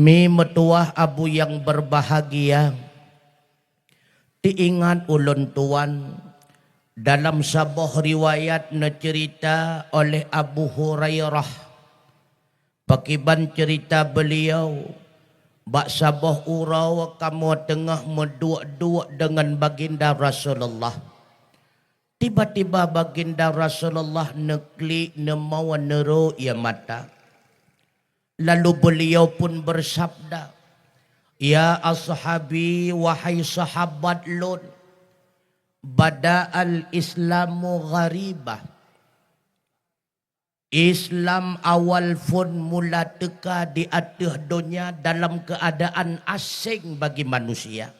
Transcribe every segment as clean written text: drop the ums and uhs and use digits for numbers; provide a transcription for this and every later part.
Mi metuah abu yang berbahagia, diingat ulun tuan dalam sebuah riwayat cerita oleh Abu Hurairah. Pakiban cerita beliau, bak sabah urau kamu tengah menduak-duak dengan baginda Rasulullah. Tiba-tiba baginda Rasulullah neklik nemawa neru ia mata. Lalu beliau pun bersabda, "Ya ashabi, wahai sahabat lun, bada'al islamu gharibah." Islam awal pun mula teka di atas dunia dalam keadaan asing bagi manusia.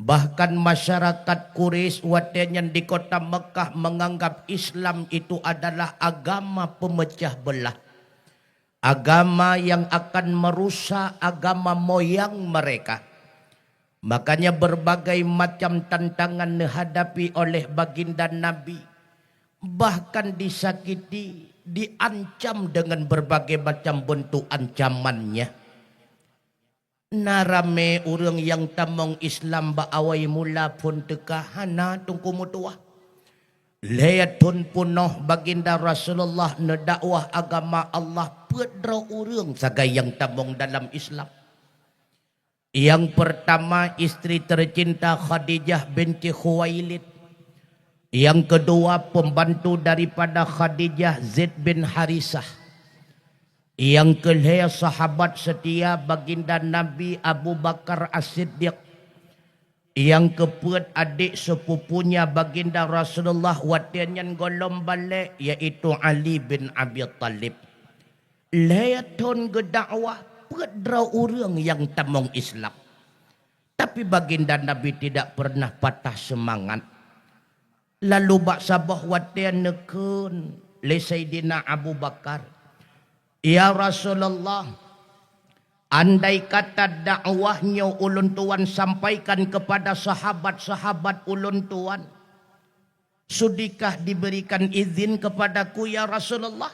Bahkan masyarakat Quraisy watian di kota Mekah menganggap Islam itu adalah agama pemecah belah. Agama yang akan merusak agama moyang mereka. Makanya berbagai macam tantangan dihadapi oleh baginda Nabi. Bahkan disakiti, diancam dengan berbagai macam bentuk ancamannya. Narame orang yang tamong Islam baawai mula pun tekahana tungku mutuah. Lihat pun punoh baginda Rasulullah nedakwah agama Allah pedra urang sagai yang tamong dalam Islam. Yang pertama istri tercinta Khadijah binti Khuwailid. Yang kedua pembantu daripada Khadijah Zaid bin Harisah. Yang kelima sahabat setia baginda Nabi Abu Bakar As-Siddiq. Yang keempat adik sepupunya baginda Rasulullah watian golong balik iaitu Ali bin Abi Talib. Lihatun gedakwah pedra orang yang tamong Islam. Tapi baginda Nabi tidak pernah patah semangat. Lalu bak sabah watian nekun le Sayyidina Abu Bakar. Ya Rasulullah, andai kata dakwahnya ulun tuan sampaikan kepada sahabat-sahabat ulun tuan, sudikah diberikan izin kepadaku ya Rasulullah?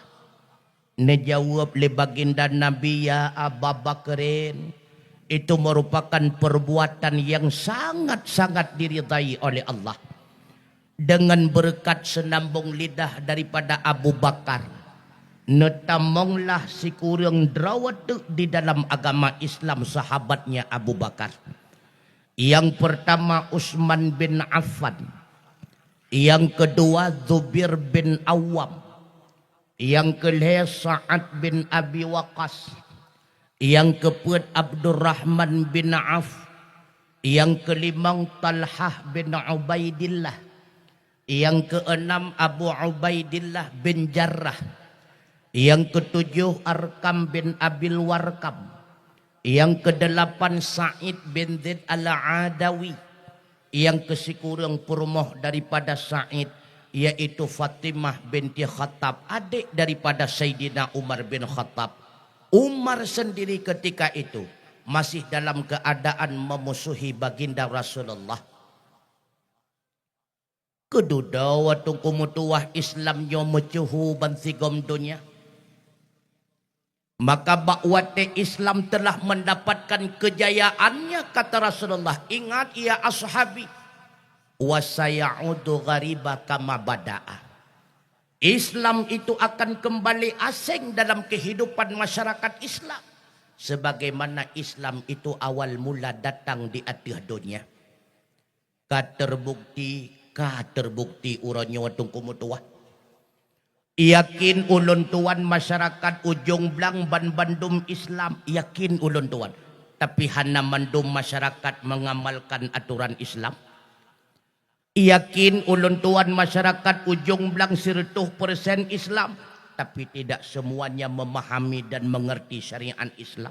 Nejawab le baginda Nabi, ya Abu Bakrin, itu merupakan perbuatan yang sangat-sangat diridai oleh Allah. Dengan berkat senambung lidah daripada Abu Bakar, netamonglah si kurang drawat di dalam agama Islam sahabatnya Abu Bakar. Yang pertama Utsman bin Affan. Yang kedua Zubair bin Awam. Yang kelima Sa'ad bin Abi Waqqas. Yang keempat Abdurrahman bin Auf. Yang kelima Talhah bin Ubaidillah. Yang keenam Abu Ubaidillah bin Jarrah. Yang ketujuh Arkam bin Abil Warkam. Yang kedelapan Sa'id bin Zaid al-Adawi. Yang kesikurang perumoh daripada Sa'id yaitu Fatimah binti Khattab, adik daripada Sayyidina Umar bin Khattab. Umar sendiri ketika itu masih dalam keadaan memusuhi baginda Rasulullah. Keduda waktu kumutuah Islam yo mecuhu bansigom dunia. Maka bakwate Islam telah mendapatkan kejayaannya kata Rasulullah. Ingat ya ashabi, wasayaudu ghariba kama bada'a. Islam itu akan kembali asing dalam kehidupan masyarakat Islam. Sebagaimana Islam itu awal mula datang di atas dunia. Terbukti urangnya watung kumutuah. Yakin ulun tuan masyarakat ujung belang ban bandum Islam. Yakin ulun tuan. Tapi hana mandum masyarakat mengamalkan aturan Islam. Yakin ulun tuan masyarakat ujung belang 100% Islam. Tapi tidak semuanya memahami dan mengerti syariat Islam.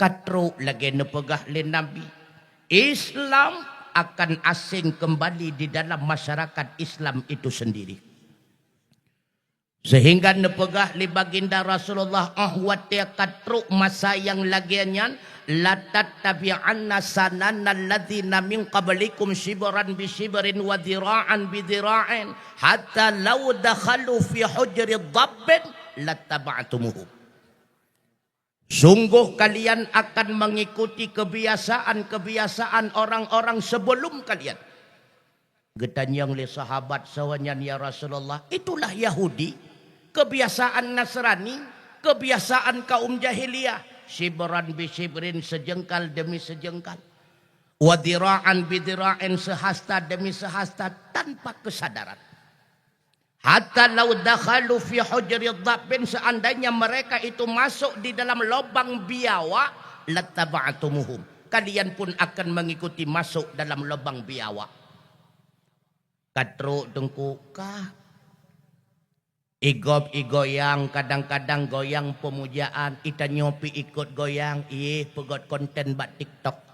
Katro lagi nepegah le Nabi. Islam akan asing kembali di dalam masyarakat Islam itu sendiri. Sehingga nepegah li baginda Rasulullah ahwatia katruk masa yang lagianyan la tattabi'anna sanana alladzina min qablikum shibran bi shibrin wa dhira'an bi dhira'in hatta law dakhalu fi hujri dhabbin lattaba'tumuhu. Sungguh kalian akan mengikuti kebiasaan-kebiasaan orang-orang sebelum kalian. Getanyang li sahabat sawanyan ya Rasulullah, itulah Yahudi, kebiasaan Nasrani, kebiasaan kaum jahiliyah. Shibran bi shibrin, sejengkal demi sejengkal. Wadira'an bidira'in, sehasta demi sehasta, tanpa kesadaran. Hatta lau dakhalu fi hujri dhabbin, seandainya mereka itu masuk di dalam lubang biawak, lattaba'tumuhum, kalian pun akan mengikuti masuk dalam lubang biawak. Katruk dengkukah igob igoyang, kadang-kadang goyang pemujaan, ita nyopi ikut goyang, pegot konten bak TikTok.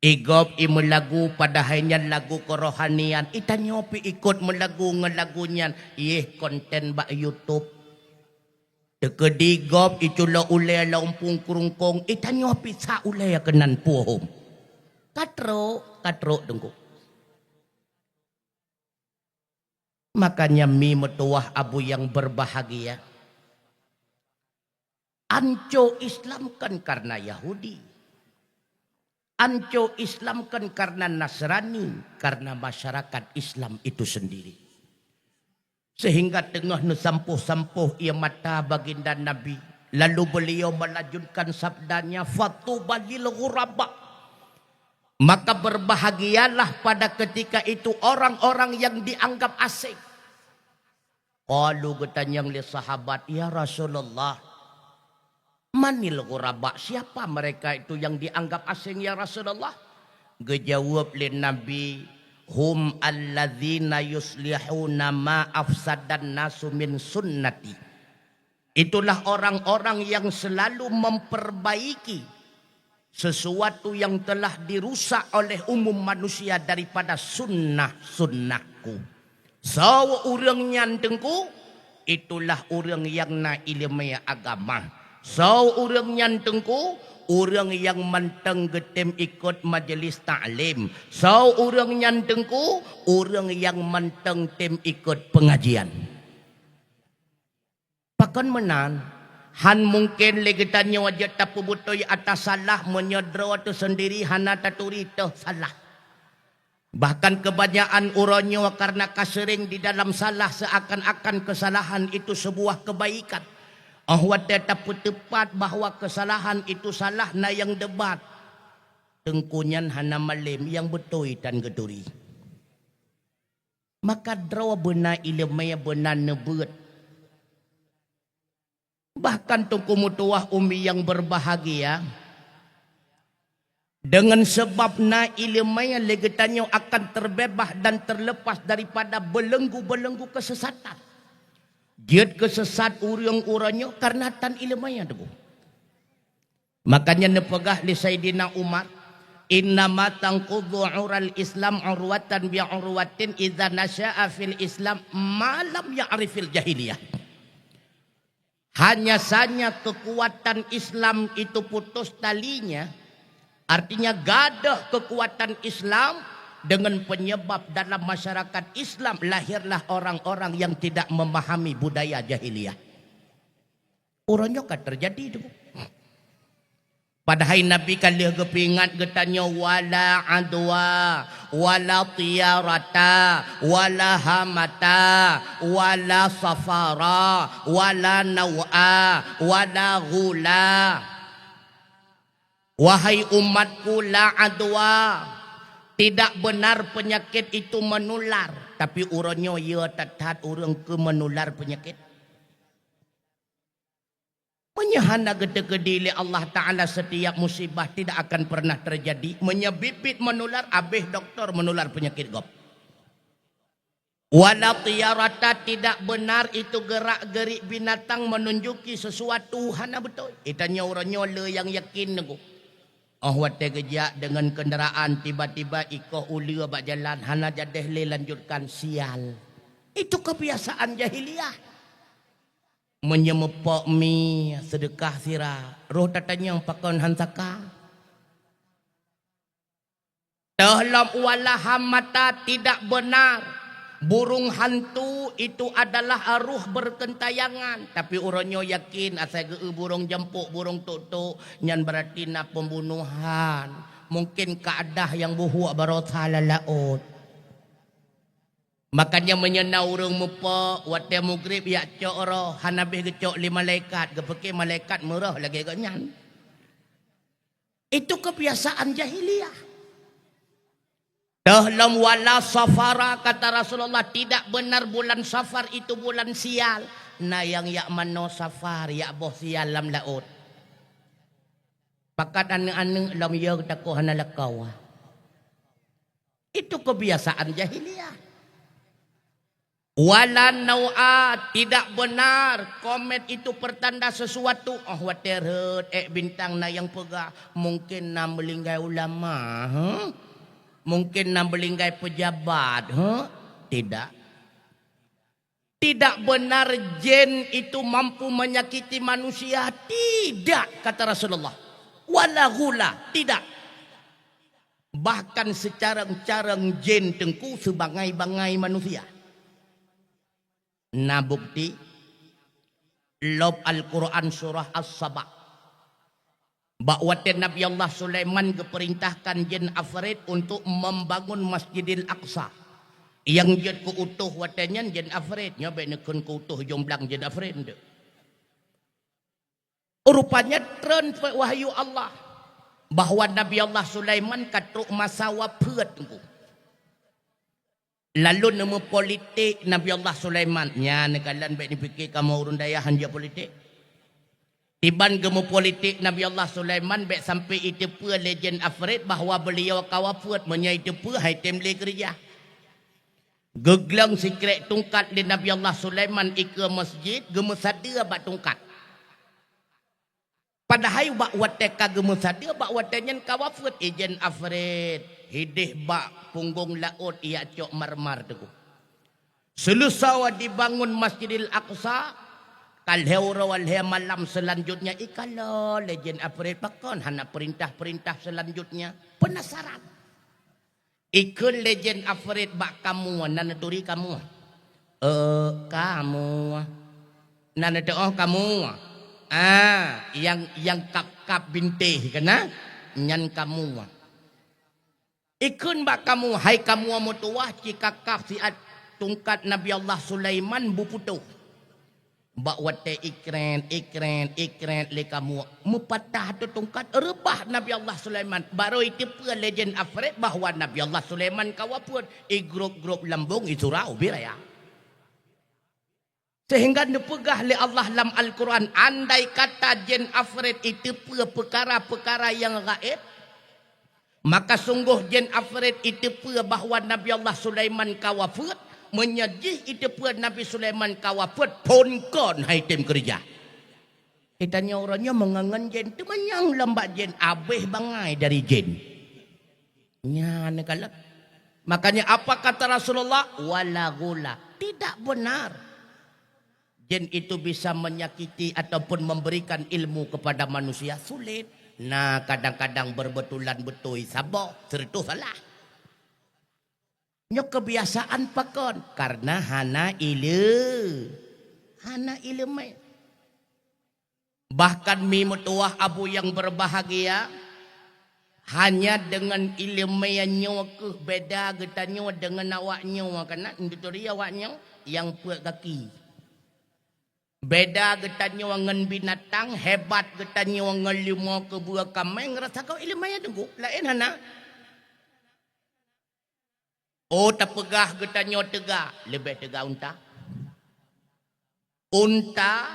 Igob melagu padahanya lagu kerohanian, ita nyopi ikut melagu ngelagunyan, konten bak YouTube. Tekedi gob itu la ule laumpung kurungkong, ita nyopi sa ule kenan puhum. Katruk dengku. Makanya mi metuah abu yang berbahagia. Anco Islamkan karena Yahudi. Anco Islamkan karena Nasrani, karena masyarakat Islam itu sendiri. Sehingga tengah nesampuh-sampuh ia mata baginda Nabi. Lalu beliau melanjutkan sabdanya, fatuba lil ghuraba. Maka berbahagialah pada ketika itu orang-orang yang dianggap asing. Qalu getanyang li sahabat, ya Rasulullah, manil ghuraba, siapa mereka itu yang dianggap asing ya Rasulullah? Gejawab li Nabi, hum alladzina yuslihuna ma afsadan nasu min sunnati. Itulah orang-orang yang selalu memperbaiki sesuatu yang telah dirusak oleh umum manusia daripada sunnah-sunnahku. So urang nyantengku, itulah urang yang na ilmu agama. So urang nyantengku, urang yang manteng getem ikut majelis ta'lim. So urang nyantengku, urang yang manteng tem ikut pengajian. Pakan menan, han mungkin legetannya wajah tapu butoy atas salah menyodro tu sendiri hana taturi tu salah. Bahkan kebanyakan uronyo karena kasering di dalam salah seakan-akan kesalahan itu sebuah kebaikan. Ahwat tetap tepat bahwa kesalahan itu salah na yang debat. Tengkunyan hana malim yang betul dan geduri. Maka draw benar ilmu benar nebut. Bahkan tungku mutuah umi yang berbahagia. Dengan sebab na ilmu yang legetannya akan terbebas dan terlepas daripada belenggu-belenggu kesesatan. Dia kesesat urang-urangnya karena tan ilmunya tu. Makanya nepegah li Sayyidina Umar, innama tanqudhu ural Islam urwatan bi urwatin idza nasya'a fil Islam ma lam ya'rifil jahiliyah. Hanya saja kekuatan Islam itu putus talinya, artinya gadah kekuatan Islam. Dengan penyebab dalam masyarakat Islam lahirlah orang-orang yang tidak memahami budaya jahiliyah. Orangnya kan terjadi itu. Padahal Nabi kali kepingat getanya wala adwa, wala tiyarata, wala hamata, wala safara, wala naw'a, wala gula. Wahai umatku, la adwa. Tidak benar penyakit itu menular. Tapi urangnya ia tatat urang ke menular penyakit. Menyahana gede-gede Allah Ta'ala setiap musibah tidak akan pernah terjadi. Menyebibit menular, habis doktor menular penyakit gop. Wala tiyarata, tidak benar itu gerak-gerik binatang menunjuki sesuatu. Hana betul. Itanya urangnya le yang yakin aku. Ahwat tegejak dengan kenderaan tiba-tiba ikoh ulia bak jalan hana jadeh le lanjutkan sial. Itu kebiasaan jahiliyah. Menyemepok mi sedekah sirah. Roh tatanya yang pakon hansaka. Dalam wala hamata, tidak benar Burung hantu itu adalah arwah berkentayangan. Tapi orangnya yakin asal burung jempuk, burung tuk-tuk. Nyan berarti na pembunuhan. Mungkin keadah yang buhuak barothala laut. Makanya menyenau urung mupa. Wate mugrib ya cok roh. Hanabih kecok 5 malaikat. Kepeke malaikat murah lagi ganyan. Itu kebiasaan jahiliyah. Dalam wala safara kata Rasulullah, tidak benar bulan safar itu bulan sial. Nah yang yak mano safar yak boh sial lam laut. Pakat ane-ane lam yak takuh hana lakaw. Itu kebiasaan jahiliyah. Wala nau'a, tidak benar. Komet itu pertanda sesuatu. Oh waterhead bintang na yang pegah. Mungkin na melinggai ulama. Mungkin na melinggai pejabat. Tidak. Tidak benar jin itu mampu menyakiti manusia. Tidak, kata Rasulullah. Wala gula, tidak. Bahkan secarang-carang jin tengku sebangai-bangai manusia. Nah bukti. Lob Al-Quran surah As-Saba. Bakwatan Nabi Allah Sulaiman keperintahkan jin Afrit untuk membangun Masjidil Aqsa. Yang jin keutuh watannya jin Afrit. Nyoba nekun keutuh jomblang jin Afrit. Rupanya tren wahyu Allah. Bahawa Nabi Allah Sulaiman katruk masa wapet. Lalu nama politik Nabi Allah Sulaiman. Ya nekalan baik dipikir kamu urun daya hanja politik. Tiban gemu politik Nabi Allah Sulaiman baik sampai itu pun legend Afrit bahawa beliau kawaput menyai itu pun hai temle kerja. Geglang sikret tungkat di Nabi Allah Sulaiman ke masjid gemu sada bak tungkat. Padahal bak wateka gemu sada bak watanyan kawaput ejen Afrit hidih bak punggung laut ia cok marmar tu. Selesai dibangun Masjidil Aqsa. Kalheura malam selanjutnya ikalo legend Afrit pakon hana perintah-perintah selanjutnya penasaran. Ikut legend Afrit bak kamu nana turi kamu. Kamu nana doh kamu. Yang kap bintih kena nyan kamu. Ikut bak kamu hai kamu mutuah jika kap siat tungkat Nabi Allah Sulaiman buputuh. Bak wate ikren le kamu mupatah tu tungkat rebah Nabi Allah Sulaiman baru itu pun legend Afrit bahawa Nabi Allah Sulaiman kawapun grup-grup lambung itu rau biraya sehingga dipegah oleh Allah dalam Al-Quran andai kata jin Afrit itu pun perkara-perkara yang gaib maka sungguh jin Afrit itu pun bahawa Nabi Allah Sulaiman kawapun menyajih itu pun Nabi Sulaiman kawaput ponkon hai tim kerja. Kitanya orangnya mengangan jin tu menyang lembak jin abih bangai dari jin. Nya nekalap. Makanya apa kata Rasulullah? Wala gula. Tidak benar. Jin itu bisa menyakiti ataupun memberikan ilmu kepada manusia sulit. Nah kadang-kadang berbetulan betul sabar seritu salah. Nyok kebiasaan pakon karena hana ilmu. Bahkan mi mutuah abu yang berbahagia hanya dengan ilmu yang nyawa beda kita nyawa dengan awaknya karena industri awaknya yang puak kaki. Beda kita nyawa ngan binatang hebat kita nyawa ngan lima ke buah kamai ngerasa kau ilmunya tunggu lain hana. Oh tak pegah getanyo tegak. Lebih tegak unta. Unta.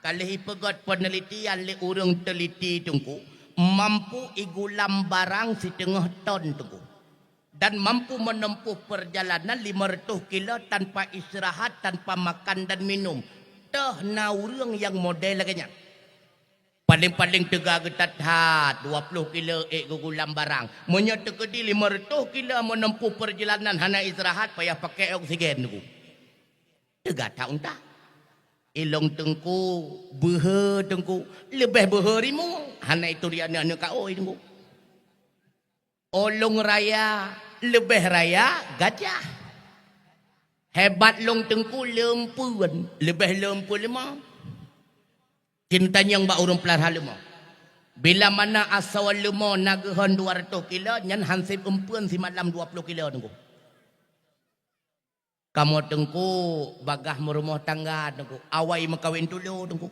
Kalau hipegat penelitian le urang teliti tungku. Mampu igulam barang setengah ton tungku. Dan mampu menempuh perjalanan 500 kilo tanpa istirahat, tanpa makan dan minum. Tah na urang yang model lagi. Paling-paling tegak getat hat 20 kilo gugulam barang. Menyata kedi 500 kilo menempuh perjalanan hana istirahat payah pakai oksigen tu. Tegak tak unta. Ilong tengku, behe tengku, lebih behe rimu. Hana itu dia anak kau tengku. Olong raya, lebih raya gajah. Hebat long tengku lempuan. Lebih lempu lima. Cintanya yang bak urung pelarha lima. Bila mana asal lima nagahan 200 kilo. Nyan hansip empuan si malam 20 kilo tengku. Kamu tengku bagah merumah tangga tengku. Awai makawin dulu tengku.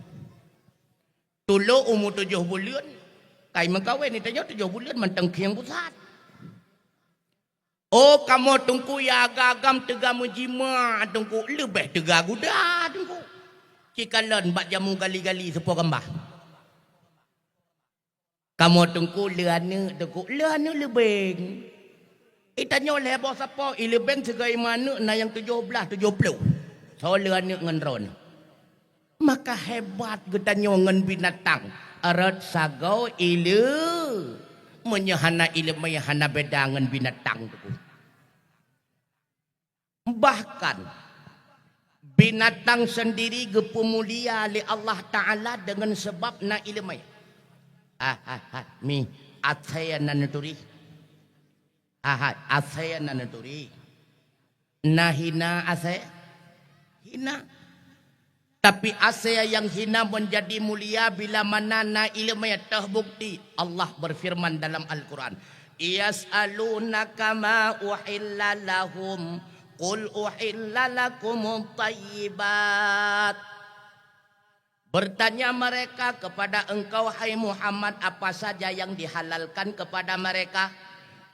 Tulu umur 7 bulan. Kai makawin ni tanya 7 bulan manteng kiang pusat. Oh kamu tungku ya agam tega mujima tungku lebih tega guda tungku. Cikalan bak jamu gali-gali sepuh gambah. Kamu tungku leana tungku leana lebeng. Itanya lebo siapa ilebeng segai mana na yang 17 70. So leana ngenron. Maka hebat getanya ngen binatang. Arat sagau ilu menyahana ilu menyahana bedangan binatang tu. Bahkan binatang sendiri gepemulia oleh Allah Ta'ala dengan sebab na ilmu. Mi atsaya nanuturi. Atsaya nanuturi. Nahina asaya. Hina. Tapi asya yang hina menjadi mulia bila mana na ilmu yang terbukti. Allah berfirman dalam Al-Quran. Yas'alunaka ma uhilla lahum. Qul uhilla lakumut tayyibat. Bertanya mereka kepada engkau hai Muhammad apa saja yang dihalalkan kepada mereka.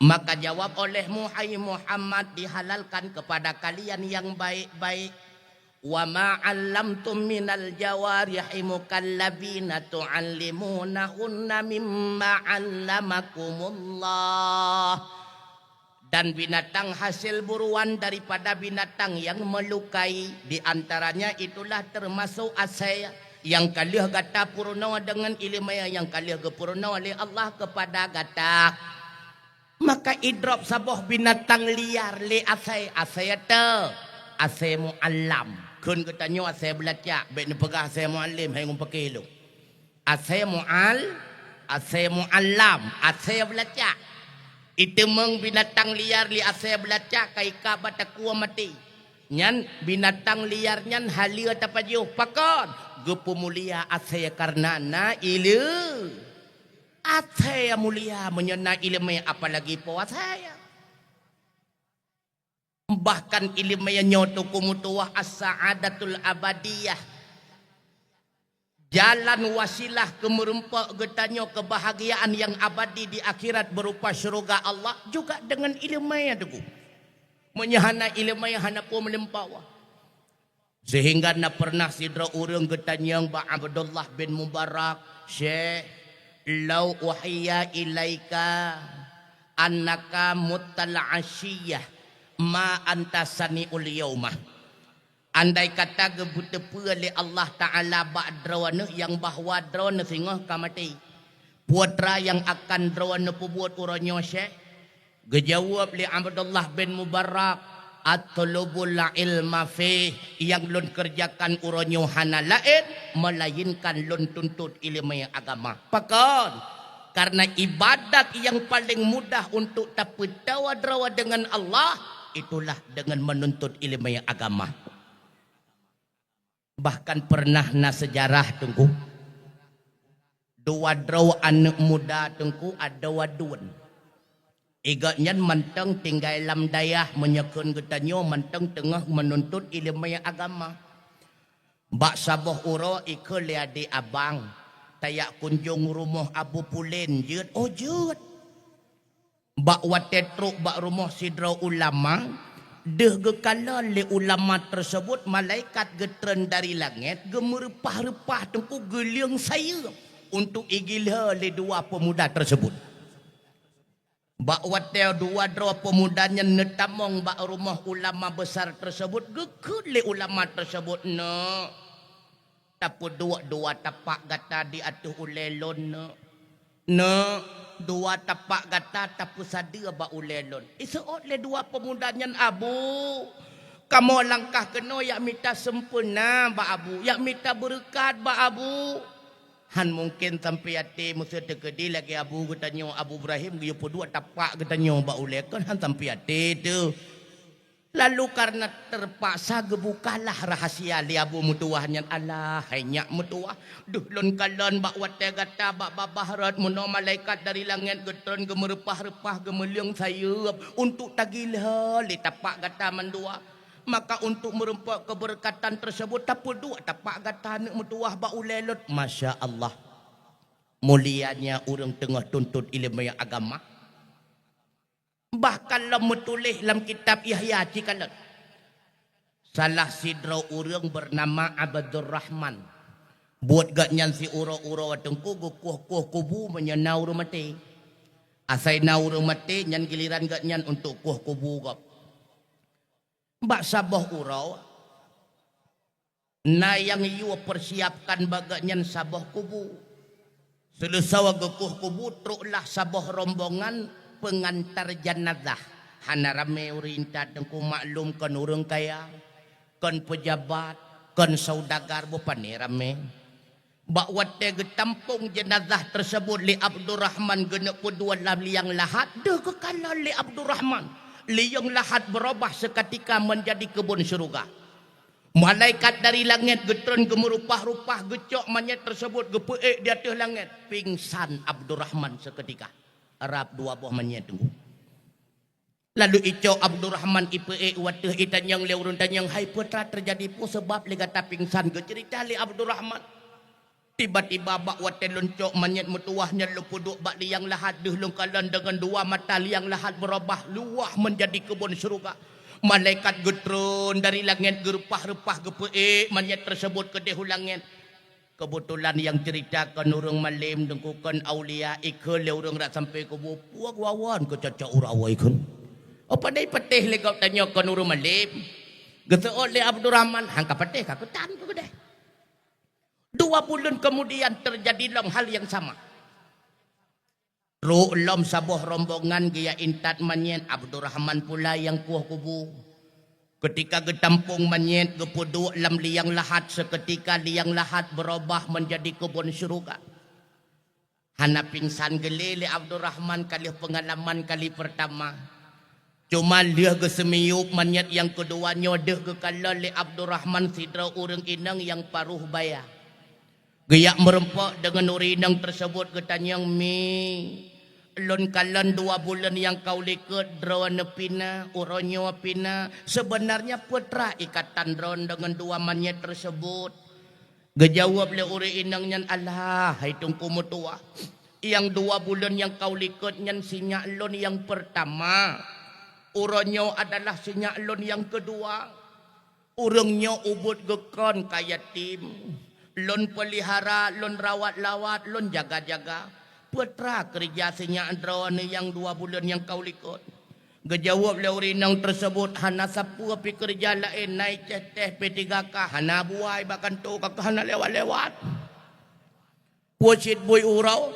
Maka jawab olehmu hai Muhammad dihalalkan kepada kalian yang baik-baik. Wa ma 'allamtum minal jawarihi mukallabina tu'allimunahunna mimma 'allamakumullah. Dan binatang hasil buruan daripada binatang yang melukai. Di antaranya itulah termasuk asya yang kalih gata purna dengan ilmu yang kalih gepurna oleh Allah kepada gata. Maka idrop sabuh binatang liar le asya te asya mu'allam. Kun katanya asya belajar. Baik ni pegah asya mu'allim. Hai ngumpaki lu. Asya mu'allam. Asya belajar. Itu meng binatang liar li asya belajar. Kaika batakua mati. Nyan binatang liar nyan halia tapajuh. Pakon. Gepu mulia asya karena na ilu. Asya mulia menyena ilmu apalagi puasaya. Bahkan ilmu yang nyoto kumutuah as-sa'adatul abadiyah. Jalan wasilah kemerempak getanya kebahagiaan yang abadi di akhirat berupa syurga Allah. Juga dengan ilmu yang teguh. Menyahana ilmu yang hana pun melimpawah. Sehingga na pernah sidra urang getanya yang Abdullah bin Mubarak. Syekh, lau uhiya ilaika annaka muttal asyiyah. Ma antasani ul yaumah. Andai kata gebutepu oleh Allah Ta'ala ba'drawana yang bahwa drawana singoh kamati. Putra yang akan drawana pubuat uranyo syekh. Gejawab li Abdullah bin Mubarak. At-tulubul ilma fih. Yang lun kerjakan uranyo hana lain. Melainkan lun tuntut ilmu yang agama. Pakon. Karena ibadat yang paling mudah untuk dapat tawa-drawa dengan Allah. Itulah dengan menuntut ilmu yang agama. Bahkan pernah na sejarah tunggu. Dua draw anak muda tunggu ada wadun. Igaknya manteng tinggal lam dayah menyekun getanyo manteng tengah menuntut ilmu yang agama. Bak saboh uro ikut liadi abang. Tayak kunjung rumah Abu Pulen jut. Oh jut. Bak watetruk bak rumah sidra ulama. Deh gekala le ulama tersebut malaikat getren dari langit gemerepah-repah tengku geliang saya untuk igilha le dua pemuda tersebut. Bak watel dua pemudanya netamong bak rumah ulama besar tersebut gekut le ulama tersebut no. Tapi dua tapak gata di atuh ulelon no. Dua tapak gata tapi sadia ba ulelon. Isuot le dua pemudanya abu. Kamu langkah kena yak minta sempurna ba abu. Yak minta berkat ba abu. Han mungkin sampai hati musuh terkedi lagi abu katanya Abu Ibrahim dia pun dua tapak katanya ba ulekon han sampai hati tu. Lalu karena terpaksa gebukalah rahasia li abu mutuahnya. Allah hanya mutuah. Duh lon kalon bak wate gata bak babaharat muno malaikat dari langit getron gemerepah-repah gemeliang sayup untuk tagilah li tapak gata mandua. Maka untuk merempak keberkatan tersebut tak perlu tapak gata anak mutuah bak ulelot. Masya Allah. Mulianya orang tengah tuntut ilmu yang agama. Bahkan lam metulis dalam kitab Yahya cikalat. Salah sidra orang bernama Abdur Rahman. Buat gak nyan si uro-uro watengku kuh kubu menyenau rumah mati. Asai nau rumah mati nyan giliran gak nyan untuk kuh kubu gap. Mbak sabah uro. Na yang yu persiapkan bagat nyan sabah kubu. Selesai kuh kubu truklah sabah rombongan pengantar jenazah. Hana rame urinta tengku maklum kan orang kaya, kan pejabat, kan saudagar bupani rame. Bakwate getampung jenazah tersebut li Abdurrahman genek kedua lam liang lahat. Deh kekala li Abdurrahman. Liang lahat berubah seketika menjadi kebun syurga. Malaikat dari langit getron gemerupah-rupah gecok manyet tersebut gepeek di atas langit. Pingsan Abdurrahman seketika. Arab dua buah manyet tunggu. Lalu icau Abdurrahman ipe wateh itan yang leurun dan yang hai putra terjadi pun sebab lega pingsan ke cerita li Abdurrahman. Tiba-tiba bak wate loncok manyet mutuahnya lepuduk bak liang lahat deh longkalan dengan dua mata liang lahat berubah luah menjadi kebun syurga. Malaikat getron dari langit gerupah-repah gepeek manyet tersebut ke dehu langit. Kebetulan yang ceritakan orang malim dengkukan aulia ikut le orang rak sampai ke buak wawan ke caca urawai kan. Apa dai patih le kau tanya kan orang malim. Geseot le Abdurrahman hangka patih ka ketan ke deh. 2 bulan kemudian terjadi hal yang sama. Ru'lom sabuh rombongan gaya intat manyet Abdurrahman pula yang kuah kubu. Ketika getampung manyet gepuduk lam liang lahat seketika liang lahat berubah menjadi kebun syurga. Hana pingsan gele li Abdurrahman kali pengalaman kali pertama. Cuma dia gesemiup manyet yang keduanya deh kekala li Abdurrahman sidra orang inang yang paruh baya. Geyak merempak dengan urinang tersebut ketanyang mi. Lon kalan 2 bulan yang kau likut drawana pina, uronyo pina. Sebenarnya putra ikatan dron dengan 2 manyet tersebut. Gejawab le uri inangnya Allah, hai tungku mutua. Yang 2 bulan yang kau likut nyan sinyak lon yang pertama. Uronyo adalah sinyak lon yang kedua. Urungnya ubud gekon kaya tim. Lon pelihara, lon rawat-lawat, lon jaga-jaga. Putra kerja sinyak drawana yang 2 bulan yang kau likut. Gejawab le urinang tersebut hana sapu api kerja lain naik ceteh P3K hana buai bahkan tu kakak hana lewat-lewat. Pucit boy urau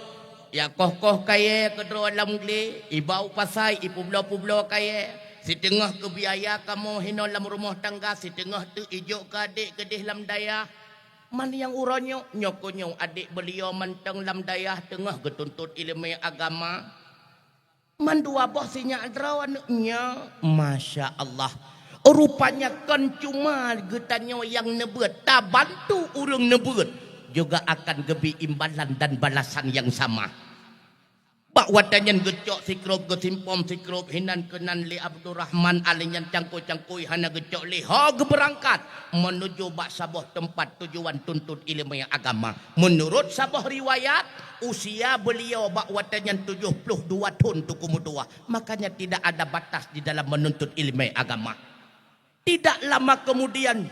ya koh kaya kedua lam gli ibau pasai ipublo-publo kaya si tengah ke biaya kamu hino lam rumah tangga si tengah tu ijo kadik kedih lam daya. Man yang uranyo nyokonyo adik beliau menteng lam dayah tengah getuntut ilmu agama. Man 2 boh sinya adrawannya. Masya Allah. Rupanya kan cuma getanyo yang nebut. Tak bantu urang nebut. Juga akan gebi imbalan dan balasan yang sama. Bak wadanyan gecok sikrop gesimpom sikrop hinan kenan li Abdurrahman alinyan cangkui hana gecok li berangkat menuju bak sabuh tempat tujuan tuntut ilmu yang agama. Menurut sabuh riwayat usia beliau bak wadanyan 72 tahun tuku mutua. Makanya tidak ada batas di dalam menuntut ilmu yang agama. Tidak lama kemudian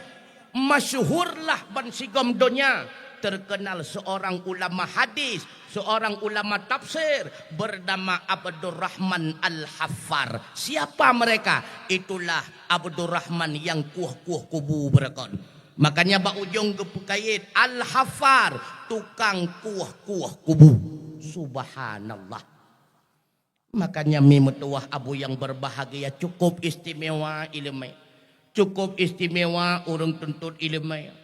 masyhurlah bansigom dunia. Terkenal seorang ulama hadis, seorang ulama tafsir bernama Abdurrahman Al-Haffar. Siapa mereka? Itulah Abdurrahman yang kuh-kuh kubu berekon. Makanya bak ujung kait Al-Haffar, tukang kuh-kuh kubu. Subhanallah. Makanya mimutuah abu yang berbahagia cukup istimewa ilmu. Cukup istimewa orang tuntut ilmu.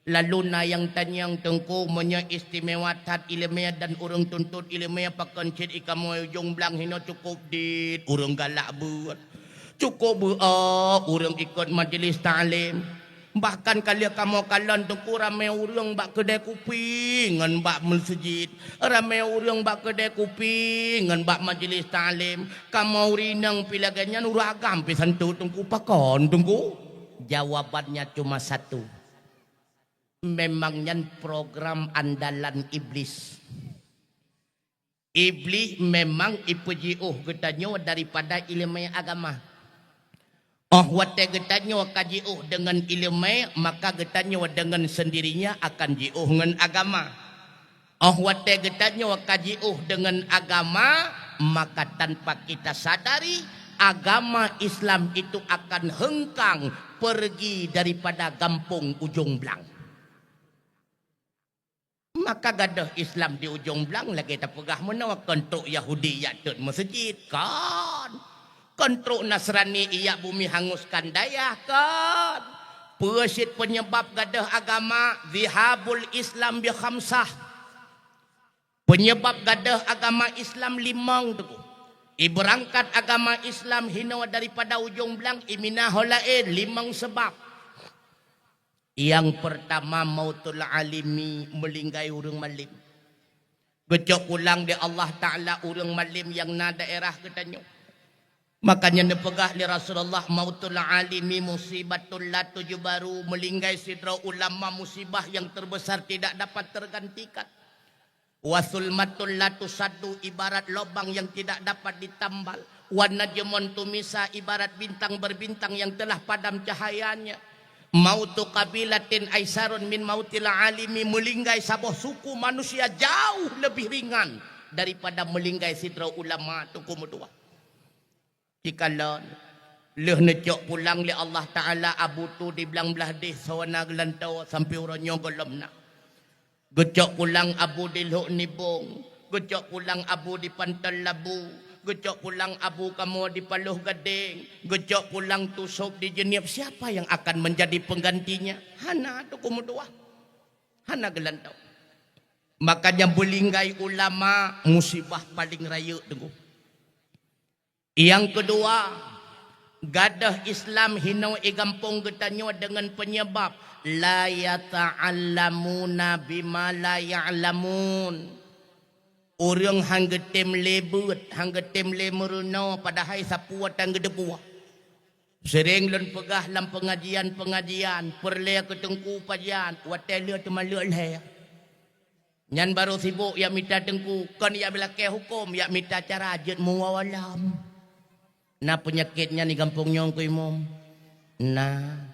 Lalu na yang tanyang tengku menya istimewa tat ilmiah dan urang tuntut ilmiah pakan cid ikamu ujung belang hino cukup dit urang galak buat Cukup orang ikut majlis ta'lim. Bahkan kali kamu kalan tengku ramai orang bak kedai kopi ngan bak masjid, ramai orang bak kedai kopi ngan bak majlis ta'lim. Kamu rinang pilaganya nuragam pisan tu tengku pakon tengku. Jawabannya cuma satu. Memangnya program andalan iblis. Iblis memang ipujiuh katanya daripada ilmu agama. Wate getanya kajiuh dengan ilmu, maka getanya dengan sendirinya akan jiuh dengan agama. Wate getanya kajiuh dengan agama, maka tanpa kita sadari agama Islam itu akan hengkang pergi daripada kampung ujung belang. Maka gadah Islam di ujung belang lagi tak pegah menawa kontruk Yahudi yatud masjid kan. Kontruk Nasrani ia bumi hanguskan daya kan. Persit penyebab gadah agama zihabul Islam bi khamsah. Penyebab gadah agama Islam limang tu. Berangkat agama Islam hina daripada ujung belang iminah lain limang sebab. Yang pertama mautul alimi melinggai urang malim. Gejok pulang di Allah Ta'ala urang malim yang na daerah katanya. Makanya nepegah li Rasulullah mautul alimi musibatul la tujbaru, melinggai sidra ulama musibah yang terbesar tidak dapat tergantikan. Wasulmatul la tusaddu ibarat lubang yang tidak dapat ditambal. Wa najmun tumisa ibarat bintang berbintang yang telah padam cahayanya. Mautu kabilatin aisarun min mautil alimi, melinggai sabuh suku manusia jauh lebih ringan daripada melinggai sidra ulama tuku mudua. Jikalau leh necok pulang li Allah Ta'ala abu tu di belang belah deh sawana gelantau sampai orangnya golom nak. Gecok pulang abu di luk nibung, gecok pulang abu di pantal labu, gecok pulang abu kamu di paluh gading, gecok pulang tusuk di jeniap. Siapa yang akan menjadi penggantinya? Hana tu kumudua. Hana gelantau. Makanya belinggai ulama musibah paling raya tunggu. Yang kedua, gadah Islam hinau igampung getanyo dengan penyebab la yata'allamuna bima la ya'lamun. Orang hanggetem lebut, hanggetem lemeruno padahal sapuat hang gedebuah. Sering lon pegah dalam pengajian perle ketengku pajian watele temalul he. Nyan baru sibuk ya minta tengku kan ya bila ke hukum ya minta cara ajut muawalam. Nah penyakitnya ni kampung nyong kuy mom. Nah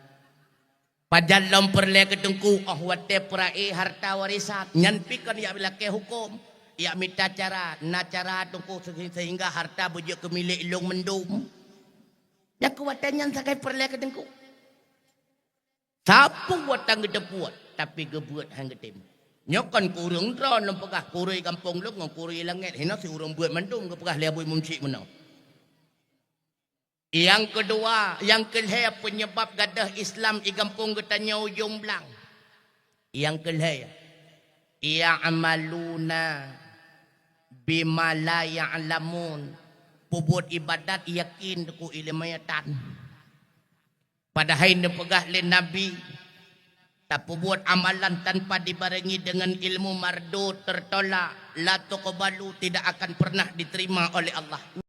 pajal lom perle ketengku wate prai harta warisan nyan pikan ya bila ke hukum. Ya minta cara, na cara tungku sehingga harta bujuk ke milik ilung mendum. Ya kuatannya sakai perle ketengku. Sapu watang gede buat, tapi gebuat hang getem. Nyokan kurung dron lempegah kurui kampung lu ngkurui langit. Hina si urung buat mendum kepegah liabui mumcik menau. Yang kedua, yang kelihaya penyebab gadah Islam di kampung getanya ujung belang. Yang kelihaya, ia amaluna bima la ya'lamun. Pubut ibadat yakin ku ilmayatan. Padahal nepegah le Nabi tak pubut amalan tanpa dibarengi dengan ilmu mardu tertolak la tuqbalu, tidak akan pernah diterima oleh Allah.